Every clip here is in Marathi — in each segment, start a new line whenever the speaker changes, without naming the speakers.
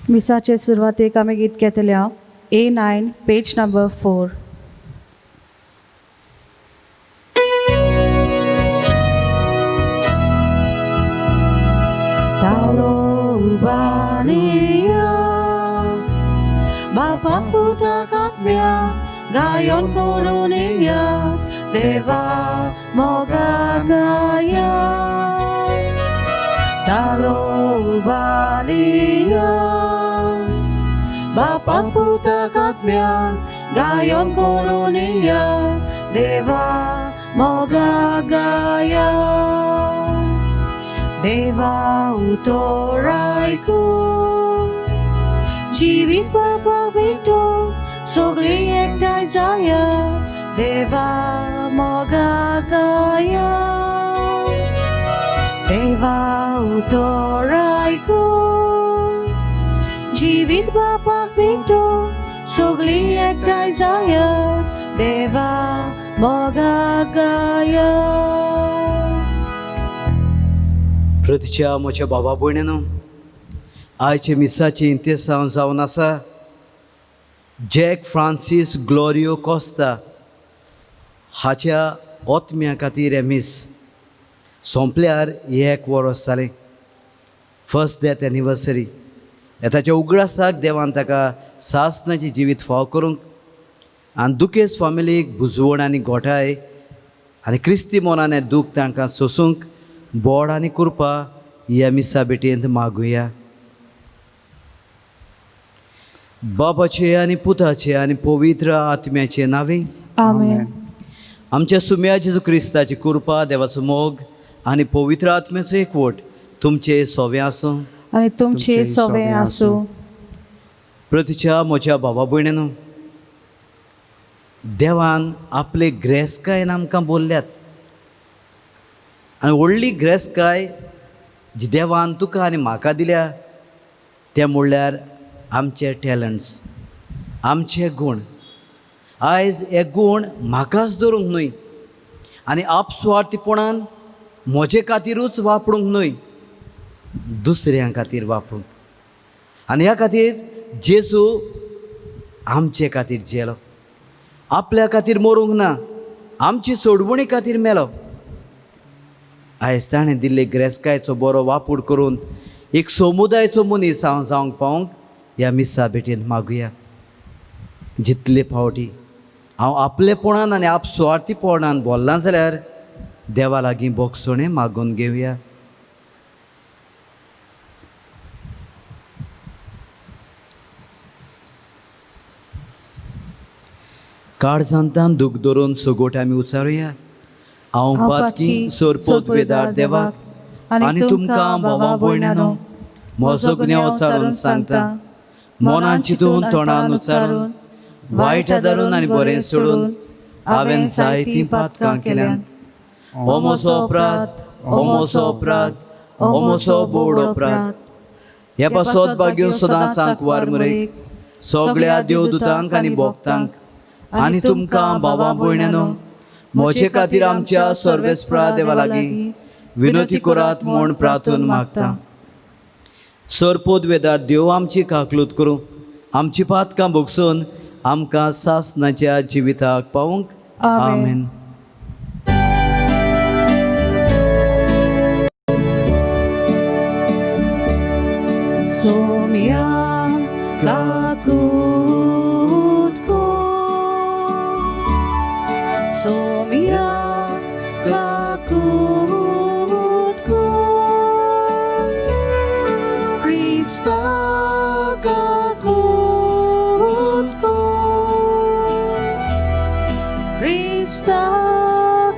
मिसाचे सुरवातेक आमी गीत घेतल्या A9 page number 4. Talobania Bapa Putra Katmia Gayon Koronia Deva Mogagaya Talobania Bapa Putra Katmia Gayon Koronia Deva Mogagaya Deva utoraiku Jivit papabito Sogli ektai saya Deva mogagaya Deva utoraiku Jivit papabito Sogli ektai saya Deva mogagaya.
प्रतीच्या म्हज्या भावा भयणीनो, आयचे मिसाची इंतेसांव जावन आसा. जॅक फ्रांसीस ग्लोरियो कोस्ता हाच्या ओतम्या खातीर हे मीस सोंपल्यार 1 वर्स जालें. First death anniversary. ताच्या उगडासाक देवान ताका सासणाची जिवीत फाव करूंक आनी दुखेस फामिलीक बुजवण आनी गोठाय आनी क्रिस्ती मोनान हें दूख तांकां सोसूंक बोड आनी कृपा ह्या मिसा बेटेंत मागुया. बाबाचे आनी पुताचे आनी पवित्र आत्म्याचे नावे
आमेन.
आमच्या सुम्या जेजू क्रिस्ताची कृपा, देवाचो मोग आनी पवित्र आत्म्याचो एकवट तुमचे सोवे आसूं
आनी तुमचे सोवे आसूं.
प्रतीच्या म्हज्या भावा भयणीनो, देवान आपले ग्रेस्कायेन आमकां बोल्ल्यात आनी व्हडली ग्रेस्काय जी देवान तुका आनी म्हाका दिल्या ते म्हणल्यार आमचे टॅलंट्स, आमचे गूण. आयज हे गूण म्हाकाच धरूंक न्हय आनी आपसुवार्थीपणान म्हजे खातीरूच वापरूंक न्हय, दुसऱ्यां खातीर वापरूंक. आनी ह्या खातीर जेजू आमचे खातीर जेलो, आपल्या खातीर मरूंक ना, आमची सोडवणी खातीर मेलो. आयज ताणें दिल्ले ग्रेस्कायचो बरो वापूर करून एक समुदायाचो मनीस हांव जावंक पावंक ह्या मिसा बेटेन मागुया. जितले फावटी हांव आपलेपणान आनी आपसुवार्थीपणान बोल्लां जाल्यार देवा लागीं बोगसोणें मागून घेवया. काळजांतान दूख धरून सोगोट आमी उचारुया. हांव पातकी सोरपोत वेदार देवाक आनी तुमकां भावा भयणानो म्हजो गुन्यांव उचारून सांगता. मोनान चिंतून तोंडान उचारून वायट धरून आनी बरें सोडून हांवें जायतीं पातकां केल्यात. हो म्हजो अपराध, हो म्हजो अपराध, हो म्हजो बोड अपराध. हे पासत भाग्यो सदांच सांकवार मुरे सगळ्या देवदूतांक आनी भोगतांक आनी तुमकां भावा भयणानो म्हजे खातीर आमच्या सर्वेस्परा देवा लागीं विनोती करात म्हूण प्रार्थना मागता. सरपोद वेदार देव आमची काकलूत करूं, आमची पातकां भोगसून आमकां सासणाच्या जिविताक पावूंक. आमेन.
सोम्या काकूत को सोम्या काकूत को क्रिस्ता काकूत को क्रिस्ता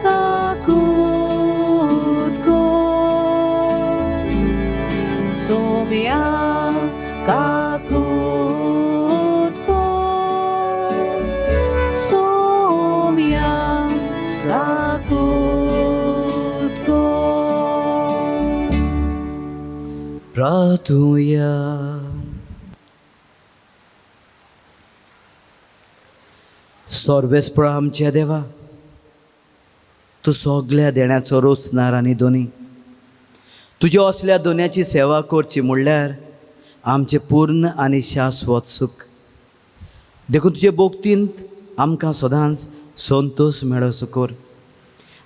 काकूत को सोम्या काकूत को सोम्या काकूत को.
प्रार्थुया. सर्वेस्परा आमच्या देवा, तूं सगळ्या देण्याचो रोचणार आनी दोनी. तुज्या असल्या दोन्याची सेवा करची म्हणल्यार आमचे पूर्ण आनी शाश्वत सुख. देखून तुजे बोगतींत आमकां सदांच संतोश मेळो कर.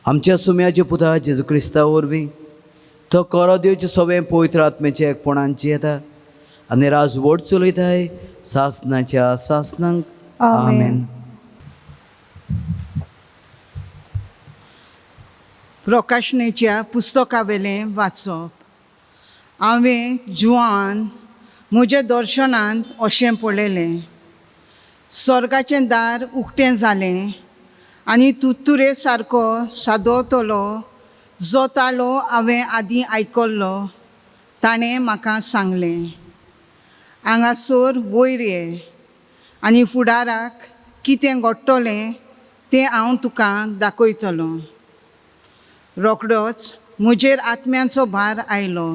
आमच्या सुम्याचे पुता जेजू क्रिस्ता वरवीं तो कोरो देवचे सगळें पवित्र आत्म्याचे एकपणांची येता आनी राजवट चलयताय सासनाच्या सासनांक. आमेन.
प्रकाशनेच्या पुस्तका वेलें वाचप. हांवें जुवान म्हज्या दर्शनांत अशें पळयलें. स्वर्गाचें दार उक्तें जालें आनी तुत्तुरे सारको सादोतलो जो ताळो हांवें आदीं आयकल्लो ताणें म्हाका सांगलें, हांगासर वयर ये आनी फुडाराक कितें घडटलें तें हांव तुका दाखयतलो. रोखडोच म्हजेर आत्म्याचो भार आयलो.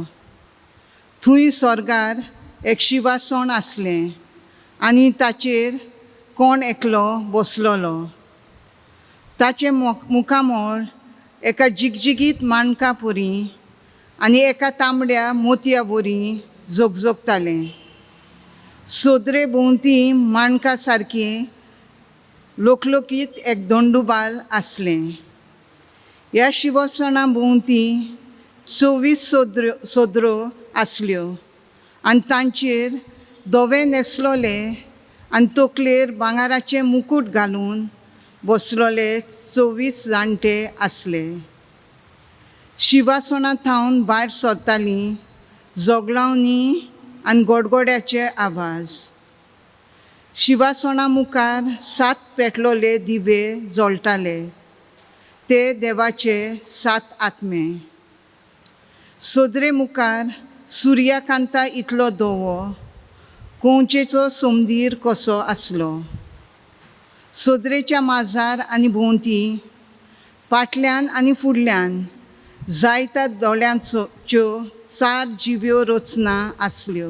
थंय स्वर्गार एक शिवासन आसलें आनी ताचेर कोण एकलो बसलोलो. ताचें मुखामोळ एका जिगजिगीत माणका परी आनी एका तांबड्या मोतया वरी जोगजोगतालें. सोदरे भोंवती माणका सारकें लोकलोकीत एक दोंडुबाल आसलें. ह्या शिवसणा भोंवती 24 सोदरो आसल्यो आनी तांचेर धवे न्हेसलोले आनी तकलेर भांगाराचें मुकूट घालून बसलोले 24 जाणटे आसले. शिवासणा थावन भायर सरतालीं जोगलावणी आनी गडगड्याचे आवाज. शिवासणा मुखार 7 पेटलोले दिवे जळटाले. ते देवाचे 7 आत्मे. सोदरे मुखार सुर्यकांता इतलो धवो कोंचेचो सोमदीर कसो आसलो. सोदरेच्या माजार आनी भोंवती फाटल्यान आनी फुडल्यान जायत्या दोळ्यांच्यो 4 जिव्यो रचना आसल्यो.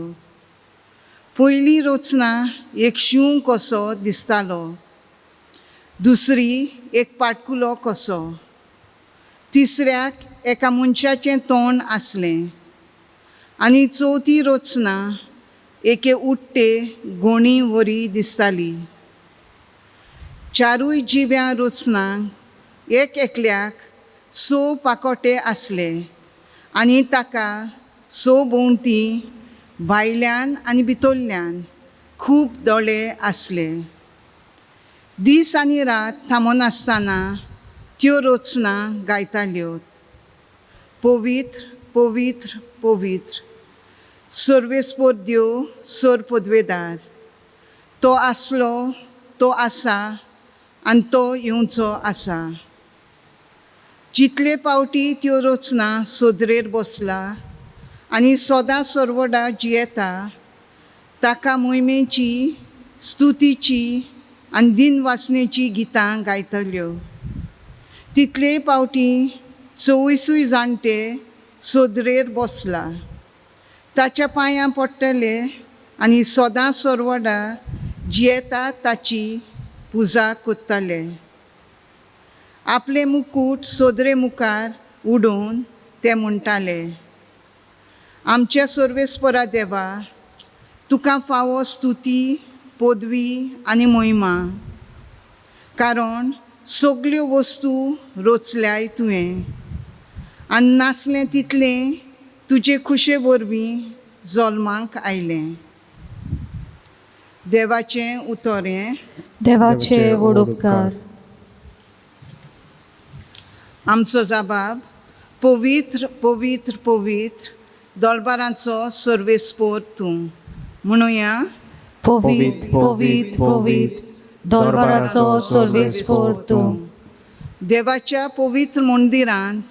पयली रचना एक शिव कसो दिसतालो, दुसरी एक पाटकुलो कसो, तिसऱ्याक एका मनशाचें तोंड आसलें आनी चवथी रचना एके उट्टे घोणी वरी दिसताली. 4 जिव्या रचनांक एक एकल्याक 6 पाकोटे आसले आनी ताका 6 भोंवती भायल्यान आनी भितरल्यान खूब दोळे आसले. दीस आनी रात थांबनासतना त्यो रचना गायताल्यो, पवित्र पवित्र पवित्र सर्वेस्पर देव सर पदवेदार, तो आसलो, तो आसा आनी तो येवचो आसा. जितले पावटी त्यो रचना सोदरेर बसला आनी सदां सर्वदा जियेता ताका मोहिमेची, स्तुतीची आनी दिनवासनेची गितां गायतल्यो. तितले पावटी 24 जाणटे सोदरेर बसला. ताच्या पांयां पडटले आनी सदां सर्वदा जियेता ताची पुजा कोत्ताले. आपले मुकूट सोदरे मुखार उडोवन ते म्हणटाले, आमच्या सर्वेस्परा देवा, तुका फावो स्तुती, पदवी आनी मोहिमा, कारण सगल्यो वस्तू रचल्याय तुवें आनी नासलें तितलें तुजे खुशे वरवीं जल्माक आयलें. देवाचें उतोरें.
देवाचे व्हड उपकार.
आमचो जबाब, पवित्र पवित्र पवित्र दोळबारांचो सर्वेस्पर तूं. म्हणुया,
पवित्र पवित्र पवित्र दोळबाराचो सर्वेस्पर तूं.
देवाच्या पवित्र मंदिरांत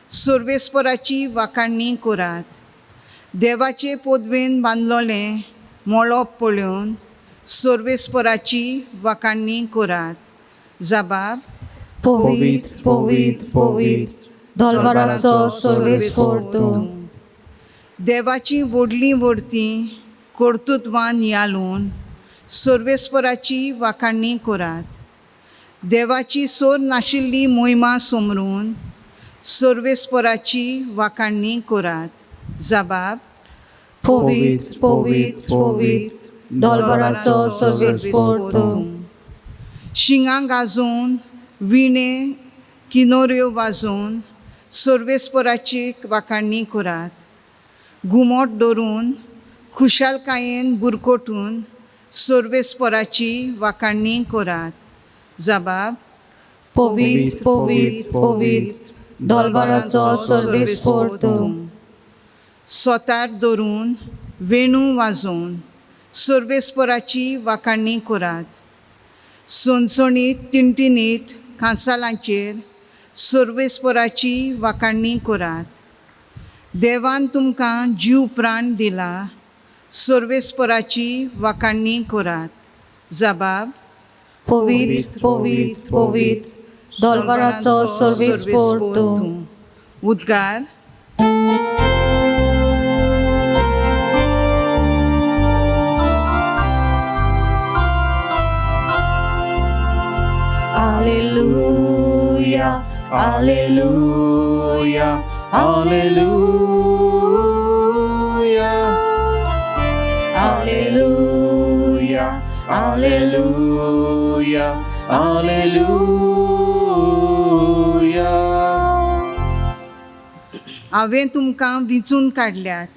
सर्वेस्पराची वाखाणणी करात. देवाचे पदवेन बांदलोलें मळब पळोवन सर्वेस्पराची वाखाणणी करात. जबाब,
पवित्र पवित्र पवित्र दोळबाराचो सर्वेस्पर तूं.
देवाची व्हडली व्हडतीं कर्तुत्वां नियाळून सर्वेस्पराची वाखाणणी करात. देवाची सोर नाशिल्ली मोहिमा समरून सर्वेस्पराची वाखाणणी करात. जबाब,
Povit, povit, povit, दोलवराचो सर्वेस्पोर तूं.
शिंगां गाजोवन विणे किनोऱ्यो वाजोवन सर्वेस्पराची वाखाणणी करात. घुमट दवरून खुशालकायेन बुरकोटून सर्वेस्पराची वाखाणणी करात. जबाब
Povit, povit, povit, दोलवराचो सर्वेस्पोर तूं.
स्वतार दवरून वेणू वाजोवन सर्वेस्पराची वाखाणणी करात. सणसणीत तिणटिणीत खांसालांचेर सर्वेस्पराची वाखाणणी करात. देवान तुमकां जीव प्राण दिला, सर्वेस्पराची वाखाणणी करात. जबाब
Povit, povit, povit, दोलवराचो सर्वेस्पोर तूं.
उद्गार
Alleluia, alleluia,
Alleluia.
alleluia,
Alleluia. Alleluia.
हांवें तुमकां विंचून काडल्यात,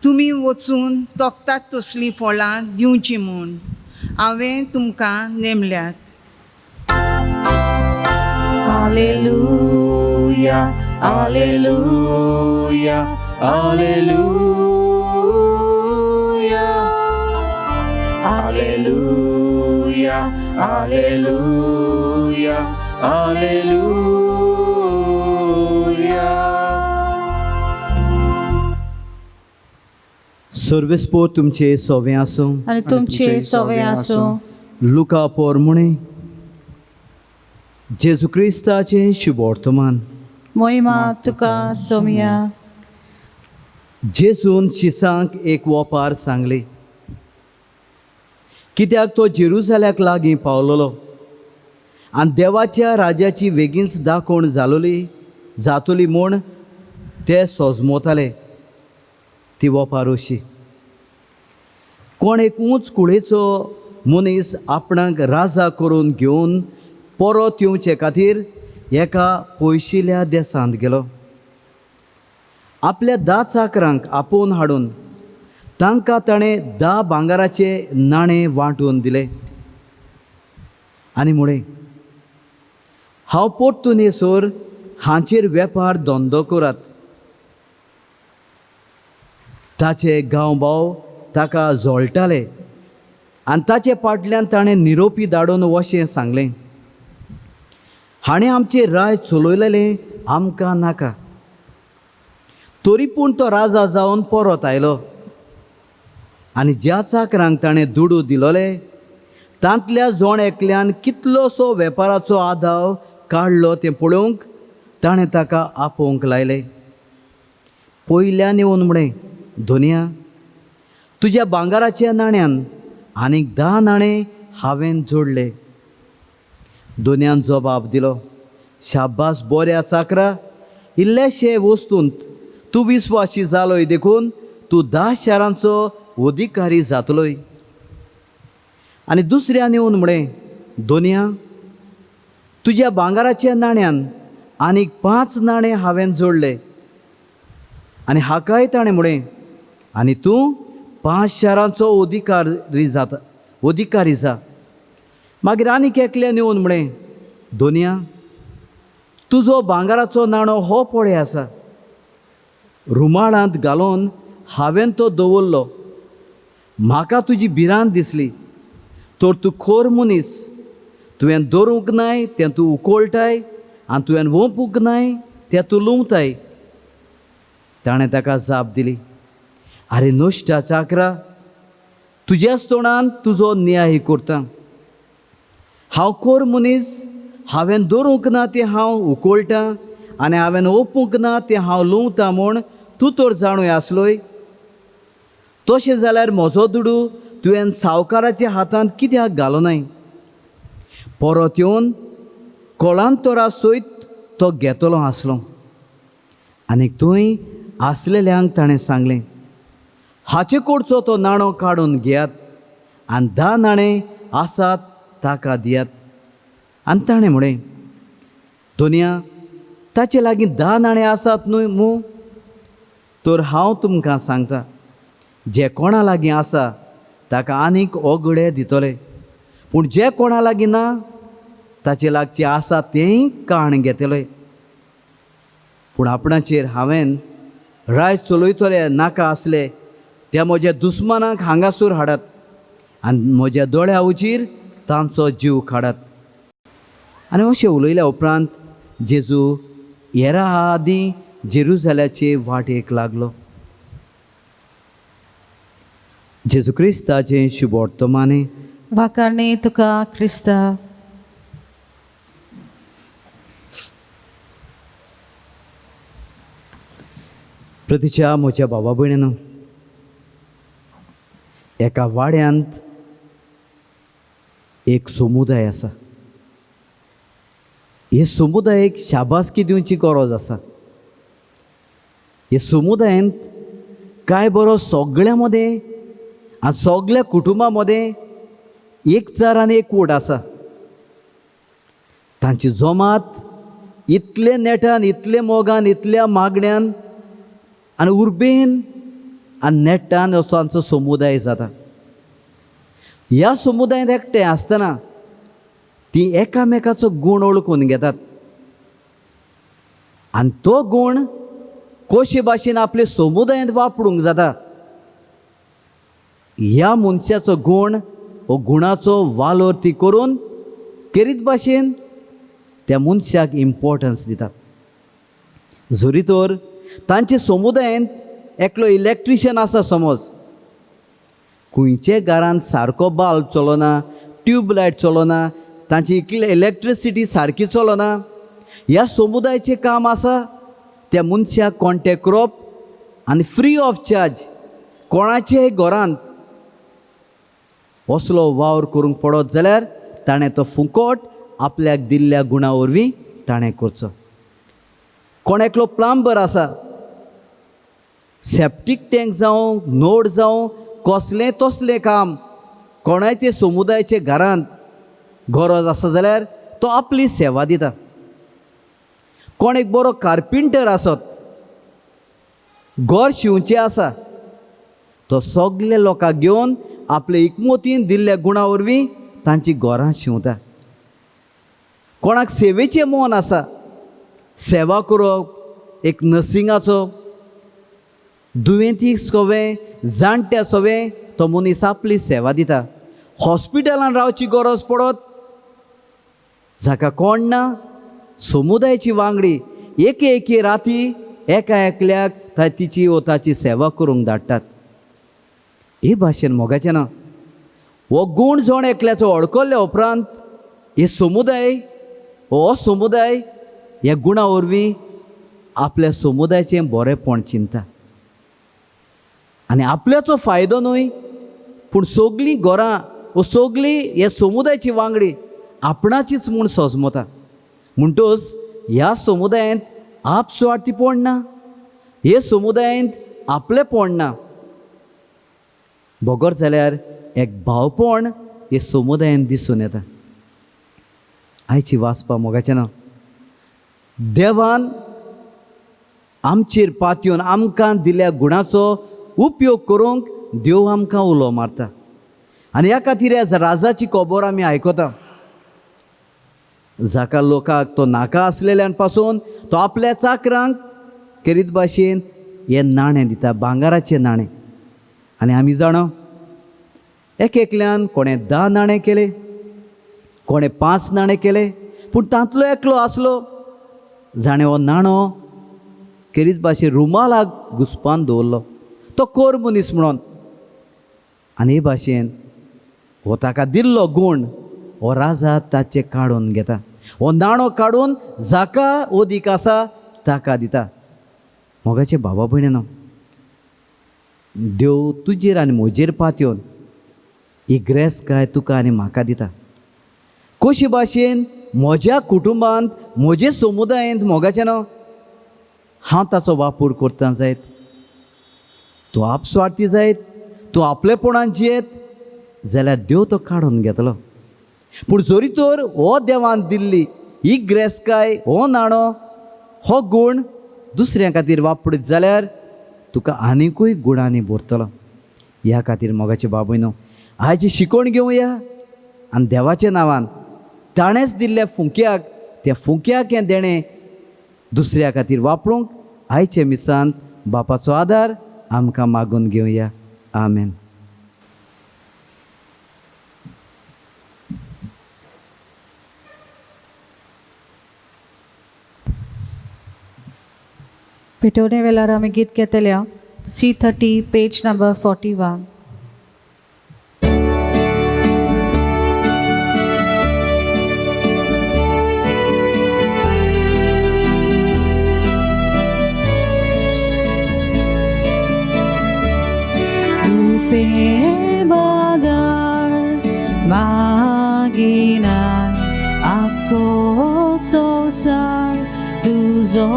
तुमी वचून तोखतात तसलीं फळां दिवचीं म्हूण हांवें तुमकां नेमल्यात.
alleluia, alleluia,
Alleluia.
alleluia,
Alleluia. Alleluia. सर्वेस्पोर तुमचे सोवे आसूं.
आनी तुमचे सवे आसूं.
लुका पोरमुणे जेजू क्रिस्ताचे शुभ वर्तमान.
मोहिमा तुका सोमिया.
जेजून शिसांक एक वोपार सांगले, कित्याक तो जेरुसल्याक लागीं पावलोलो आनी देवाच्या राज्याची वेगींच दाखोवण जातली म्हूण ते सोजमोताले. ती वोपार अशी, कोण एक उंच कुळेचो मनीस आपणाक राजा करून घेवन परत येवचे खातीर एका पयशिल्ल्या देसांत गेलो. आपल्या 10 चाकरांक आपोवन हाडून तांकां ताणें 10 भांगाराचे नाणे वांटून दिले आनी म्हळें, हांव परतून येसोर हाचेर वेपार धंदो करात. ताचे गांवभाव ताका जोळटाले आनी ताचे फाटल्यान ताणें निरोपी धाडून अशें सांगलें, हाणें आमचें राय चलयलेलें आमकां नाका. तरी पूण तो राजा जावन परत आयलो आनी ज्या चाकरांक ताणें दुडू दिलोले तांतल्या जोण एकल्यान कितलोसो वेपाराचो आदाव काडलो तें पळोवंक ताणें ताका आपोवंक लायलें. पयल्यान येवन म्हणें, धोनिया, तुज्या भांगाराच्या नाण्यांत आनीक 10 नाणे हांवें जोडले. दोनयान जबाब दिलो, शाब्बास बऱ्या चाकरा, इल्लेशे वस्तूंत तूं विस्वासी जालोय देखून तूं 10 शारांचो अधिकारी जातलोय. आनी दुसऱ्यान येवन म्हळें, दोनया, तुज्या भांगाराच्या नाण्यांत आनीक 5 नाणे हांवें जोडले. आनी हाकाय ताणें म्हळें, आनी तूं 5 शारांचो अधिकारी जा. मागीर आनीक एकल्यान येवन म्हळें, दोनया, तुजो भांगाराचो नाणो हो पळय आसा. रुमाळांत घालून हांवें तो दवरलो. म्हाका तुजी भिरांत दिसली, तर तूं खोर मनीस. तुवें दवरूंक नाय तें तूं उखलताय आनी तुवें वोंपूंक नाय तें तूं लुंवताय. ताणें ताका जाप दिली, आरे नोश्टा चाकरा, तुज्याच तोंडान तुजो न्याय करता. हांव खोर मनीस, हांवें दवरूंक ना तें हांव उखलतां आनी हांवें ओपूंक ना तें हांव लुंवतां म्हूण तूं तर जाणूय आसलोय. तशें जाल्यार म्हजो दुडू तुवें सावकाराच्या हातांत कित्याक घालूनाय? परत येवन कोळांतरा सयत तो घेतलो आसलो. आनी थंय आसलेल्यांक ताणें सांगलें, हाचे कडचो तो नाणो काडून घेयात आनी 10 नाणे आसात ताका दियात. आनी ताणें म्हळें, दोनया ताचे लागीं 10 नाणे आसात न्हय मू? तर हांव तुमकां सांगता, जे कोणा लागीं आसा ताका आनीक ओगडे दितले, पूण जे कोणा लागीं ना ताचे लागचे आसा तेंय काण घेतले. पूण आपणाचेर हांवें राय चलयतले नाका आसले त्या म्हज्या दुस्मानाक हांगासर हाडात आनी म्हज्या दोळ्या उचीर तांचो जीव काडात. आनी अशें उलयल्या उपरांत जेजू हेरा आदीं जेरुजाल्याचे वाटेक लागलो. जेजू क्रिस्ताचें शुभ वर्तमाने.
वाखाणणे तुका क्रिस्ता.
प्रतीच्या म्हज्या भावा भयणीनो, एका वाड्यांत एक समुदाय आसा. हे समुदायाक शाबासकी दिवची गरज आसा. हे समुदायांत काय बरो सगळ्या मदें आनी सगळ्या कुटुंबा मदें एक चार आनी एक वोट आसा. तांची जमात इतले नेटान, इतले मोगान, इतल्या मागण्यान आनी उर्बेन आनी नेटान असो आमचो समुदाय जाता. ह्या समुदायांत एकटे आसतना ती एकामेकाचो गूण ओळखून घेतात आनी तो गूण कशे भाशेन आपले समुदायांत वापरूंक जाता. ह्या मनशाचो गूण हो गुणाचो वालोर ती करून केरीत भाशेन त्या मनशाक इम्पॉर्टन्स दितात. जरी तर तांचे समुदायांत एकलो इलेक्ट्रिशियन आसा समज, खंयचे घरांत सारको बाल्ब चलना, ट्यूबलायट चलना, तांची इलेक्ट्रिसिटी सारकी चलना, ह्या समुदायाचें काम आसा त्या मनशाक कॉन्टेक्ट करप आनी फ्री ऑफ चार्ज कोणाचेय घरांत असलो वावर करूंक पडत जाल्यार ताणें तो फुकट आपल्याक दिल्ल्या गुणा वरवीं ताणें करचो. कोण एकलो प्लंबर आसा, सेप्टीक टँक जावं, नोड जावं, कसलें तसलें काम कोणाय ते समुदायाचे घरांत गरज आसा जाल्यार तो आपली सेवा दिता. कोण एक बरो कार्पेंटर आसत, घर शिंवचें आसा, तो सगळे लोकांक घेवन आपले एकमतीन दिल्ल्या गुणा वरवीं तांची घरां शिंवता. कोणाक सेवेचें मन आसा, सेवा करप, एक नर्सिंगाचो, दुयेंतीक सोवें, जाणट्या सोवें तो मनीस आपली सेवा दिता. हॉस्पिटलान रावची गरज पडत, जाका कोण ना, समुदायाची वांगडी एके राती एका एकल्याक तिची वो ताची सेवा करूंक धाडटात. हे भाशेन मोगाचें ना. हो गूण जोण एकल्याचो अडकल्ल्या उपरांत हे समुदाय, हो समुदाय ह्या गुणा वरवीं आपल्या समुदायाचें बरेंपण चिंता आनी आपल्याचो फायदो न्हय, पूण सगळीं घरां वो सगळीं हे समुदायाची वांगडी आपणाचीच म्हूण सजमता. म्हणटच ह्या समुदायांत आपसुवार्थीपण ना, हे समुदायांत आपलेपण ना. बगर जाल्यार एक भावपण हे समुदायांत दिसून येता. आयची वाचपा मोगाचें ना. देवान आमचेर पातयेवन आमकां दिल्ल्या गुणाचो उपयोग करूंक देव आमकां उलो मारता आनी ह्या खातीर ह्या राजाची खबर आमी आयकता. जाका लोकांक तो नाका आसलेल्यान पासून तो आपल्या चाकरांक करीत भाशेन हे नाणें दिता, भांगाराचें नाणें. आनी आमी जाणो एकल्यान कोणें 10 नाणे केले, कोणें 5 नाणे केले, पूण तांतलो एकलो आसलो जाणें हो नाणो करीत भाशेन रुमालाक घुस्पान दवरलो, तो कोर मनीस म्हणून. आनी हे भाशेन हो ताका दिल्लो गूण हो राजा ताचे काडून घेता. हो नाणो काडून जाका ओदीक आसा ताका दिता. मोगाचे भावा भयणीनो, देव तुजेर आनी म्हजेर पातयेवन ही ग्रेस काय तुका आनी म्हाका दिता. कशे भाशेन म्हज्या कुटुंबांत, म्हजे समुदायांत मोगाचें न्हू हांव ताचो वापर करता जायत. तूं आपस्वार्थी जायत, तूं आपलेपणान जियेत जाल्यार देव तो काडून घेतलो. पूण जरी तर हो देवान दिल्ली ही ग्रेसकाय, हो नाणो, हो गूण दुसऱ्या खातीर वापरीत जाल्यार तुका आनिकूय गुणांनी भरतलो. ह्या खातीर मोगाचे बाबूयनो, आयची शिकवण घेवया आनी देवाच्या नांवान ताणेंच दिल्ल्या फुंक्याक, त्या फुंक्याक हें देणें दुसऱ्या खातीर वापरूंक आयचे मिसांत बापाचो आदार आमकां मागून घेवया. आमेन.
पेटोवणे वेळार आमी गीत घेतल्या C30 page number 41.
Maginay ako sosar tuzo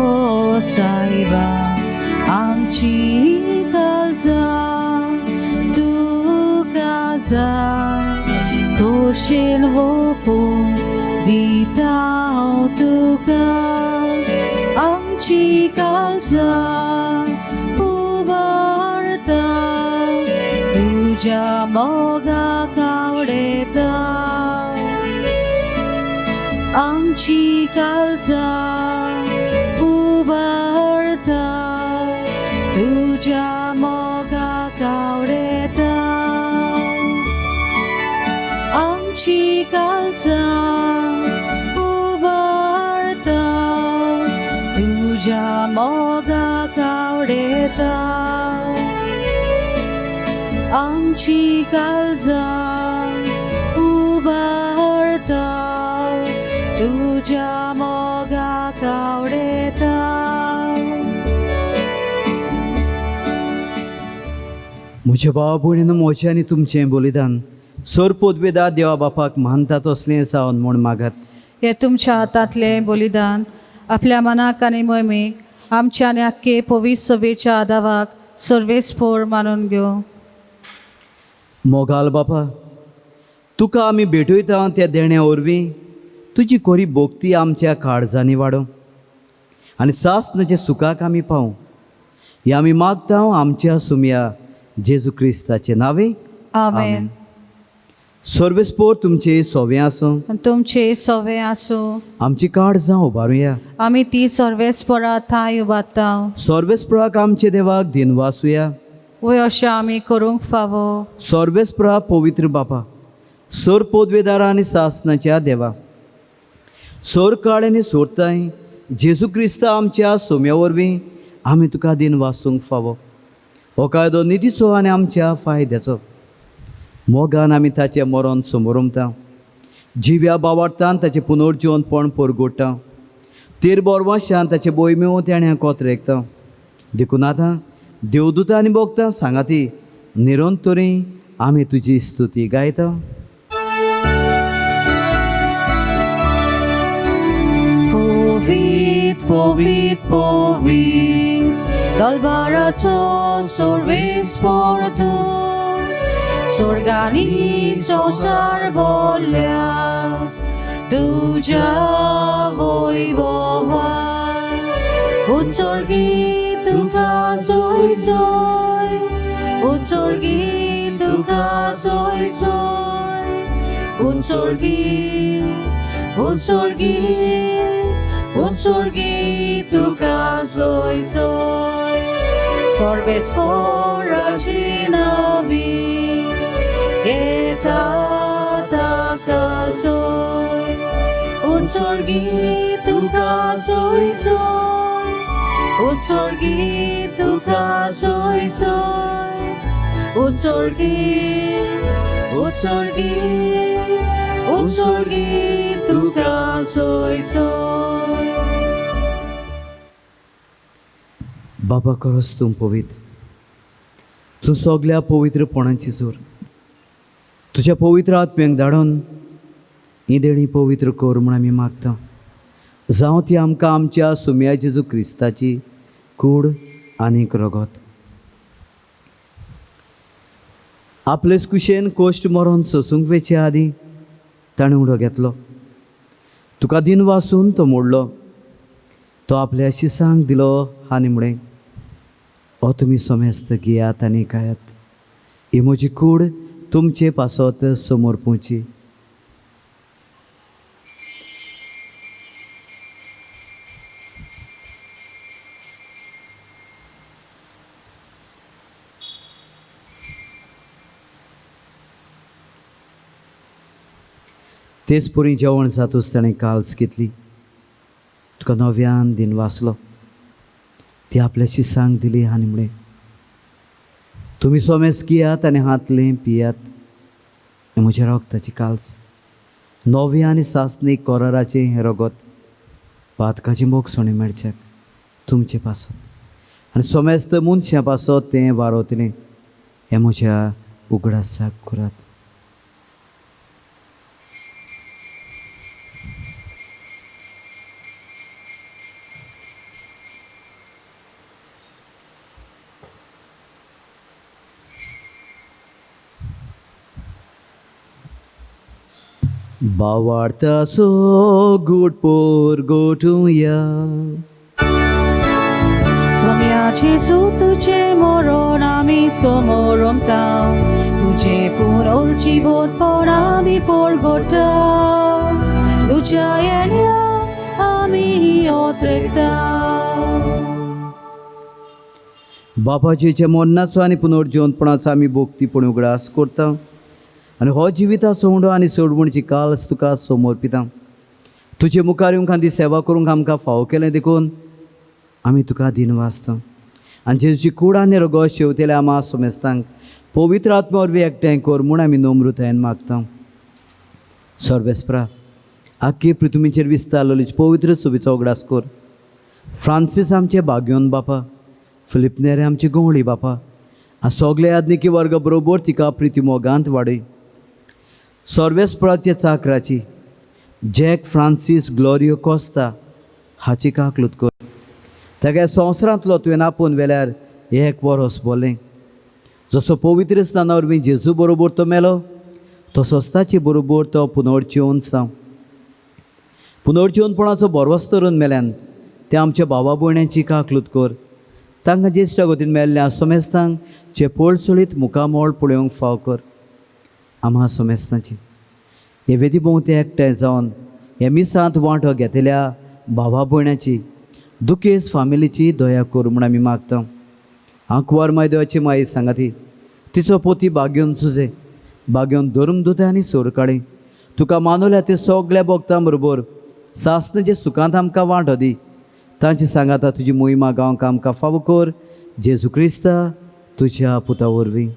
sa iba ang chikalza tukazay kushin wopo di tao tukal ang chikalza ubarta तुझ्या मोगा कावडेता आमची काळजा उबारता तुझ्या मोगा कावडेता आमची काळजा उबारता तुझ्या मोगा कावडेता आमची काळजा उबारता तुझ्या मोगा कावडेता.
म्हज्या भावा भयणीनो, म्हजें आनी तुमचें बलिदान सर पोदवेदार देवा बापाक मानता तसलें जावन म्हूण मागात.
हे तुमच्या हातांतलें बलिदान आपल्या मनाक आनी मोहिमेक आमच्या आनी आख्खे पवित्र सभेच्या आदाराक सर्वेस्पोर मानून घेवं.
मोगाल बापा, तुका आमी भेटयता त्या देण्या वरवीं तुजी खरी भोक्ती आमच्या काळजांनी वाडो आनी सासणाच्या सुखाक आमी पावूं. हे आमी मागता आमच्या सुमया जेजू क्रिस्ताचे नांवे.
आमेन.
सर्वेस्पोर तुमचे सोवें आसूं,
तुमचे सवे आसूं.
आमची काळजां उबारुया.
आमी ती सर्वेस्पोरा थाय उबारता.
सर्वेस्पराक आमचे देवाक दिनवासुया.
वय अशें आमी करूंक फावो.
सर्वेस्परा पवित्र बापा, सर पोदवेदारा आनी सासणाच्या देवा, सर काळ आनी सोरताय जेजू क्रिस्ता आमच्या सोम्या वरवीं आमी तुका दिन वासूंक फावो. हो कायदो नितीचो आनी आमच्या फायद्याचो. मोगान आमी ताचें मरण समोरमता, जिव्या बावार्थान ताचें पुनर्जीवनपण परगोडटा, तेर बोरवाशान ताचे बोयम्यो तेण्या कोत्रेकता. देखून आतां देवदूतां आनी भोगतां सांगाती निरंतरी आमी तुजी स्तुती गायता.
Povit, povit, povit, dalbaraco सर्वेस्पोर तूं, स्वर्गानी संसार बोलल्या तुझ्या वैभवान, उत्सर्गी तुका जोय जोय, उत्सर्गी तुका जोय जोय, उत्सर्गी उत्सर्गी उत्सर्गी तुका जोय जोय. सर्वेस्पोराची नावी येता ताका जोय, उत्सर्गी तुका जोय जोय, उत्सर्गी तुका जोय जोय, उत्सर्गी उत्सर्गी उत्सर्गी तुका जोय जोय.
बाबा खरोच तूं पवित्र, तूं सगल्या पवित्रपणाची जोर. तुज्या पवित्र आत्म्याक धाडून ही देणी पवित्र कर म्हूण आमी मागता. जावं ती आमकां आमच्या सुम्या जेजू क्रिस्ताची कूड आनीक रगत. आपलेच कुशेन कोश्ट मरोन सोसूंक वेचे आदी ताणें उडो घेतलो. तुका दिन वासून तो मोडलो. तो आपल्या शिसांक दिलो आनी म्हणे, हो तुमी सोमेस्त घेयात आनी खायात. ही म्हजी कूड तुमचे पासत समोर पोवची. तेच पुरी जेवण जातूच ताणें काल्स घेतली. तुका नव्यान दिन वाचलो. ती आपल्या शिसांक दिली आनी म्हणे, तुमी सोमेस घेयात आनी हातलें पियात. हें म्हज्या रोगताची काल्स. नवे आनी सासणीक कोराराचें हें रगत पातकाची मोगसोणी मेळच्याक तुमचे पासत आनी सोमेस्त मनशां पासत तें वारोतलें. हें म्हज्या उगडासाक करात. बावार्ताचो गोटपोर गोठूया.
सोम्याची तुझे मरण आमी समोरमता. तुझे पुनर्जीवनपण आमी परगटा. तुझ्या येण्याक आमी ओत्रेकता.
बापाजीच्या मरणाचो आनी पुनर्जीवनपणाचो आमी भोगतीपण उगडास करता आनी हो जिविताचो उंडो आनी सोडवणची काल्स तुका समर्पिता. तुजे मुखार येवंक आनी सेवा करूंक आमकां फाव केलें देखून आमी तुका दिन वाचता. आनी जेजूची कूड आनी रगत शेवतेल्या आमा सोमेस्तांक पवित्र आत्मा वरवीं एकठांय कर म्हूण आमी नम्रतायेन मागता. सर्वेस्परा आख्खे पृथ्वीचेर विस्तारलेली पवित्र सुबेचो उगडास कर. फ्रांसीस आमचे भाग्योन बापा, फिलिप नेरे आमचे गोवळी बापा, आनी सगळे आदनिकी वर्गा बरोबर तिका प्रिती मोगांत वाडय. सर्वेस्पराचे चाकराची जॅक फ्रांसीस ग्लोरियो कोस्ता हाची काकलूत कर. तागे संवसारांतलो तुवें आपोवन वेल्यार एक वरोस बोलें. जसो पवित्र स्नाना वरवीं जेजू बरोबर तो मेलो तसोच ताचे बरोबर तो पुनर्जीवन जावं. पुनर्जीवनपणाचो बरवस धरून मेल्यान ते आमच्या भावा भयण्याची काकलूत कर. तांकां ज्येश्ठा गतीन मेल्ल्या सोमेस्तांक जे पळसुळीत मुखामोळ पळोवंक फाव कर. आम्हा सोमेस्तांची हे वेदी भोंवती एकठांय जावन हे मिसांत वांटो घेतल्या भावा भयण्याची दुखेस फामिलीची दया कर म्हूण आमी मागता. आंकवार मायदेवाची माई सांगाती तिचो पोती बागेवन चुजे बागेवन धर्म दुते आनी सोर काडे. तुका मानवल्या ते सगळ्या भक्तां बरोबर सासण जे सुखांत आमकां वांटो दी. तांची सांगाता तुजी मोहिमा गावंक आमकां फावो कर. जेजू क्रिस्ता तुज्या पुता वरवीं.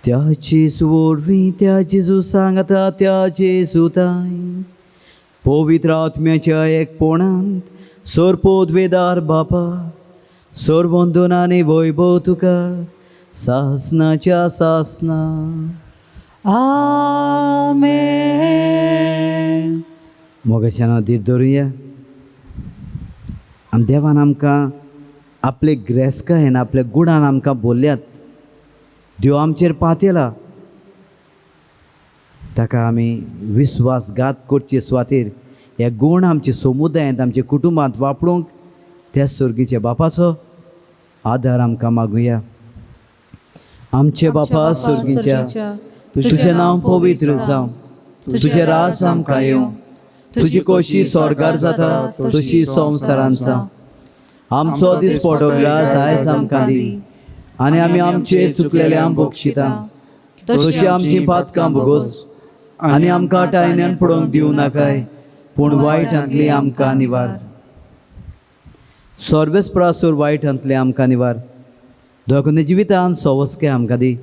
त्या जेजू वरवीं त्या जेजू सांगाता त्या जेजू ताय पवित्र आत्म्याच्या एकपणांत सोरपोद वेदार बापा सोरवंदन आनी वैभव तुका सासनाच्या सासना.
आमेन.
मोगाच्यान धीर धरुया आनी देवान आमकां आपले ग्रेस्कायेन आपल्या गुणान आमकां बोल्ल्यात. देव आमचेर पातयला ताका आमी विस्वासघात करचे सुवातेर हे गूण आमचे समुदायांत आमच्या कुटुंबांत वापरूंक त्या सर्गीच्या बापाचो आदार आमकां मागुया. आमचे बापा सर्गीच्या तुझें नांव पवित्र जावं. तुझें राज आमकां येवं. तुजी कशी स्वर्गार जाता तशी संवसारांत जावं. आमचो दिसपडो ग्रास आयज आमकां दी आनी आमी आमचे चुकलेल्यांक बक्षिता तशी आमची पातकां भोगोस आनी आमकां टायण्यान पडोवंक दिवं नाकाय पूण वायटांतली आमकां निवार. सर्वेस्परासूर वायटांतले आमकां निवार. दोगांनी जिवितांत सवस्के आमकां दी.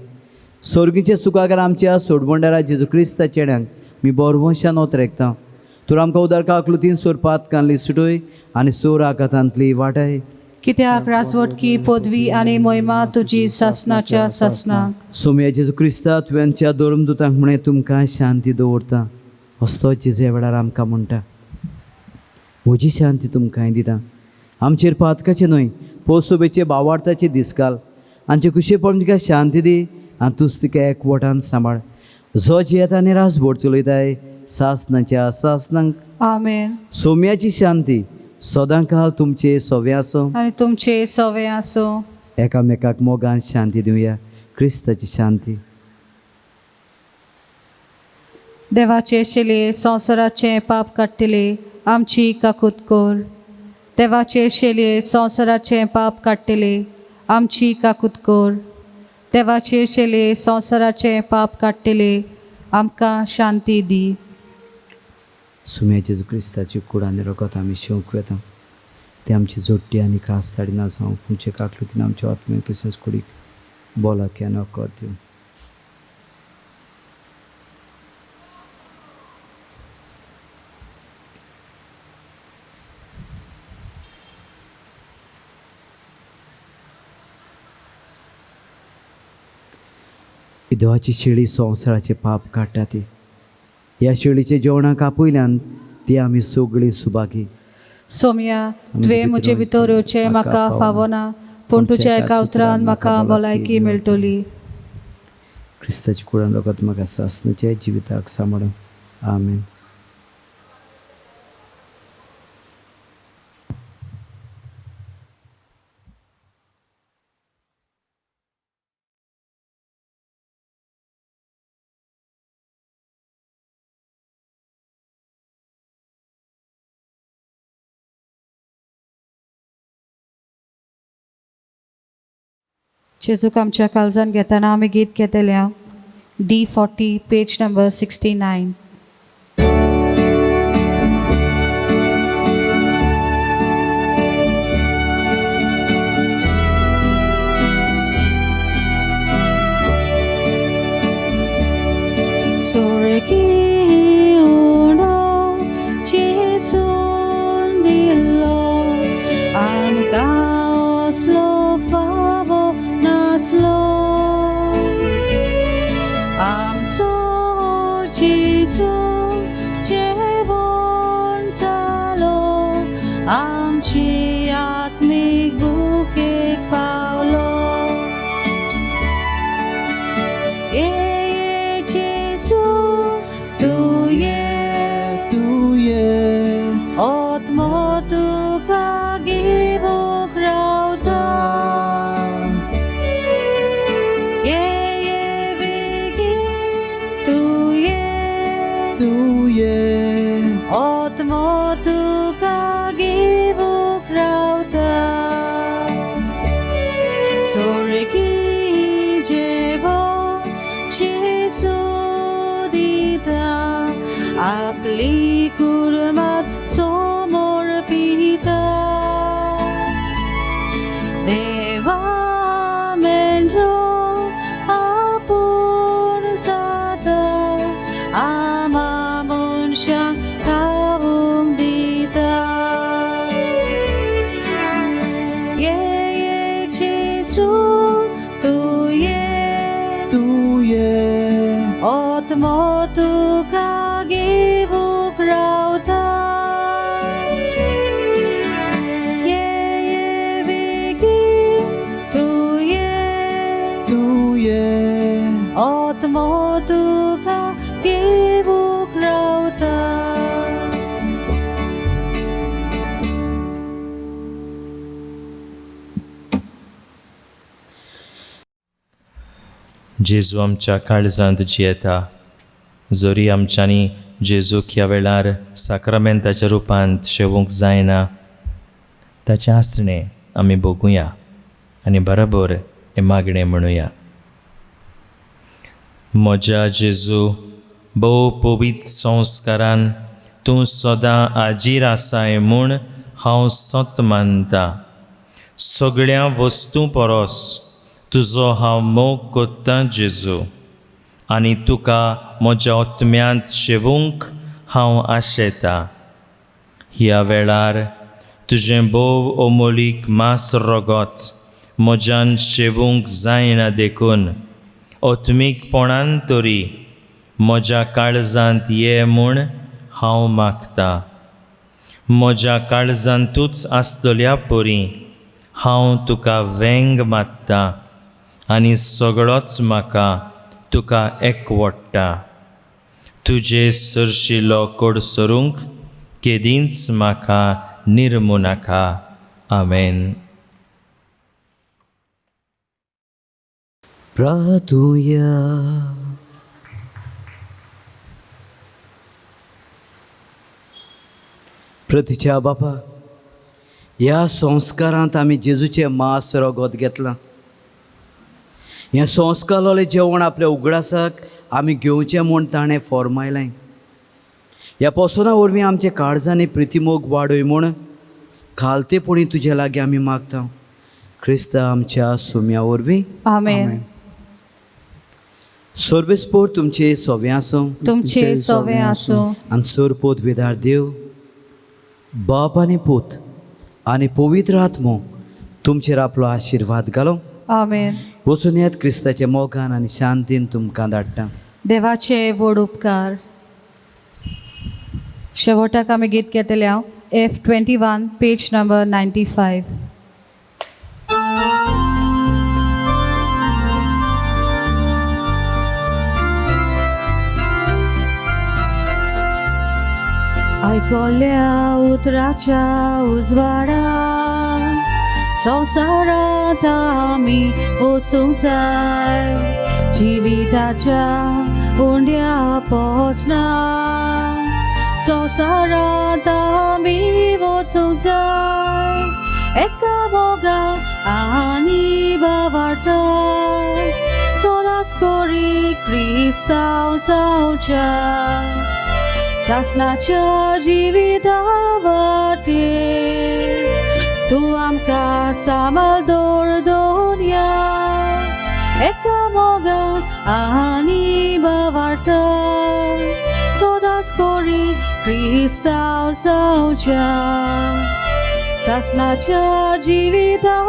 सर्गीचे सुखाकार आमच्या सोडवंडारा जेजू क्रिस्ता चेड्यांक मी बोरवंशान ओतरेकता. तर आमकां उदार काकलुतीन सोर पातकांतली सुटोय आनी सोर आकातांतली वाटाय.
कित्याक राजवटकी पदवी आनी महिमा तुजी सासनाच्या सासनाक.
सोम्या जेजू क्रिस्ता तुवेंच्या धर्मदुतांक म्हणे तुमकां शांती दवरता. असतो जेजे वेळार आमकां म्हणटा म्हजी शांती तुमकां दिता. आमचेर पातकाचे न्हय पोसोबेचे बावार्थाचे दीस घाल आमचे कुशेपण तिका शांती दी आनी तूंच तिका एकवटान सांबाळ जो जियेता आनी रासभर चलयताय सासनाच्या सासनांक
आमेन.
सोम्याची शांती सदां काल तुमचे सवे आसूं
आणि तुमचे सवे आसूं.
एकामेकाक मोगान शांती दिवया. क्रिस्ताची शांती.
देवाचे शेले संवसाराचे पाप काडटले आमची काकूत कोर. देवाचे शेले संवसाराचे पाप काडटले आमची काकूत कोर. देवाचे शेले संवसाराचे पाप काडटले आमकां शांती दी.
सुम्या जेजू क्रिस्ताची कूड आनी रगत आमी शेवंक वेता ते आमची जोडटी आनी कास्ताडी ना जावं तुमचे काकलुतीन आमच्या आत्मे क्रिस्तास कुडीक बोला क्या नकर दिवं. ही देवाची शेळी संवसाराचे पाप काडटा ती. ह्या शेळीचे जेवणाक आपयल्यान ती आमी सगळीं सुभागी.
सोम्या तुवें म्हजे भितर येवचें म्हाका फावना पूण तुज्या एका उतरान म्हाका भलायकी मेळटली.
क्रिस्ताची कुळान रगत म्हाका सासणाच्या जिविताक सांबाळून. आमेन.
जेजूक आमच्या काळजान घेताना आमी गीत घेतल्या D40 पेज नंबर 69. आमची आत्मिक भुकेक पावलो. ये जेजू तू ये आत्मा तुका घेवूंक रावता. ये बेगीन तू ये आत्मा तुका घेवूंक रावता. स्वर्गी जेवण जेजू दिता आपली कुर्मा समोर पिता. देवा मेंढरो आपूण जाता आमा मनशांक खावूंक दिता. ये जेजू तू ये आत्मा तुका घेवूंक रावता. ये बेगीन तू ये आत्मा तुका घेवूंक रावता.
जेजू आमच्या काळजांत जियेता. जोरी आमच्यांनी जेजूक ह्या वेळार साक्रामेंताच्या रुपांत शेवूंक जायना ताचें आसणें आमी बगुया आनी बरोबर हें मागणें म्हणुया. म्हज्या जेजू भोव पवित्र संस्कारान तूं सदां आजीर आसाय म्हूण हांव सत मानता. सगळ्या वस्तू परस तुजो हांव मोग कोत्ता जेजू आनी तुका म्हज्या आत्म्यांत शेवूंक हांव आशेता. ह्या वेळार तुजें भोव अमोलीक मास रगत म्हज्यान शेवूंक जायना देखून आत्मीकपणान तरी म्हज्या काळजांत ये म्हूण हांव मागतां. म्हज्या काळजांत तूच आसतल्या परी हांव तुका वेंग मात्ता आनी सगळोच म्हाका तुका एकवडटा. तुजे सरशिलो कोडसरूंक केदींच म्हाका निर्मू नाका. आमेन.
प्रार्थुया. प्रतीच्या बापा, ह्या संस्कारांत आमी जेजूचें मांस रगत घेतलां. हें संस्कारलोलें जेवण आपल्या उगडासाक आमी घेवचें म्हूण ताणें फॉर्मायलें. ह्या पसोना वरवीं आमच्या काळजांनी प्रितीमोग वाडय म्हूण खालतेपणी तुजे लागीं आमी मागता. क्रिस्ता आमच्या सुम्या वरवीं.
आमेन.
सर्वेस्पोर तुमचे सोवें आसूं.
तुमचे सोवें आसूं.
आनी सरपोत वेदार देव बाप आनी पूत आनी पवित्र आत्मो तुमचेर आपलो आशिर्वाद घालो.
आमेन.
वचून येत क्रिस्ताचे मोगान आनी शांतीन तुमकां धाडटा.
देवाचे व्हड उपकार. शेवटाक आमी गीत घेतलें हांव F21 पेज नंबर 95. आयकोल्या उतराच्या उजवाडा संवसारांत आमी वचूंक जाय. जिविताच्या उंड्या पोसना संवसारांत आमी वचूंक जाय. एका मोगा आनी भावार्थ सदांच करी क्रिस्तांव जावच्या. सासणाच्या जिविता वाटेर तूं आमकां सांबाळ दवरया. एका मोगा आनी भावार्थ सदांच करी क्रिस्तांव जावच्या. सासणाच्या जिविता